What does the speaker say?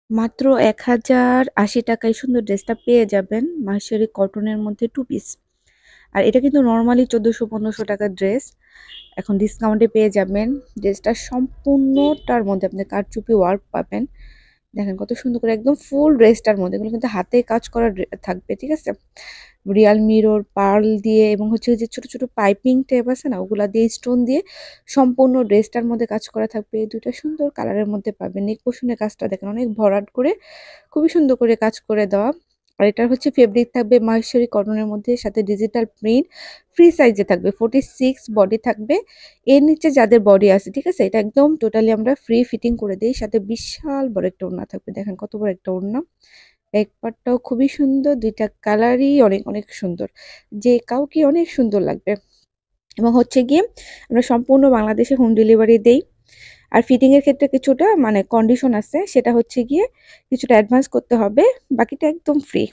মাত্র ১,০৮০ টাকায় সুন্দর ড্রেসটা পেয়ে যাবেন মাহেশ্বরী কটনের মধ্যে 2 পিস। আর এটা কিন্তু নরমালি ১৪০০-১৫০০ টাকার ড্রেস। এখন ডিসকাউন্টে পেয়ে যাবেন। ড্রেসটা সম্পূর্ণটার মধ্যে আপনি কারচুপি ওয়ার্ক পাবেন। দেখেন কত সুন্দর করে একদম ফুল ড্রেসটার মধ্যে এগুলো কিন্তু হাতে কাজ করা থাকবে, ঠিক আছে? রিয়াল মিরর পার্ল দিয়ে এবং হচ্ছে যে ছোট ছোট পাইপিং টাইপ আছে না, ওগুলা দিয়ে স্টোন দিয়ে সম্পূর্ণ ড্রেসটার মধ্যে কাজ করা থাকবে। দুইটা সুন্দর কালারের মধ্যে পাবেন। নেক পোর্শনের কাজটা দেখেন অনেক ভরাট করে খুবই সুন্দর করে কাজ করে দেওয়া। আর এটার হচ্ছে ফেব্রিক থাকবে মাহেশ্বরী কটনের মধ্যে, সাথে ডিজিটাল প্রিন্ট, ফ্রি সাইজে থাকবে, 46 বডি থাকবে। এর নিচে যাদের বডি আছে, ঠিক আছে, এটা একদম টোটালি আমরা ফ্রি ফিটিং করে দিই। সাথে বিশাল বড় একটা ওড়না থাকবে, দেখেন কত বড় একটা ওড়না। এক পাটটাও খুবই সুন্দর, দুইটা কালারই অনেক অনেক সুন্দর, যে কাউকে অনেক সুন্দর লাগবে। এবং হচ্ছে গিয়ে আমরা সম্পূর্ণ বাংলাদেশে হোম ডেলিভারি দেই। আর ফিটিং এর ক্ষেত্রে কিছুটা মানে কন্ডিশন আছে, সেটা হচ্ছে গিয়ে কিছুটা অ্যাডভান্স করতে হবে, বাকিটা একদম ফ্রি।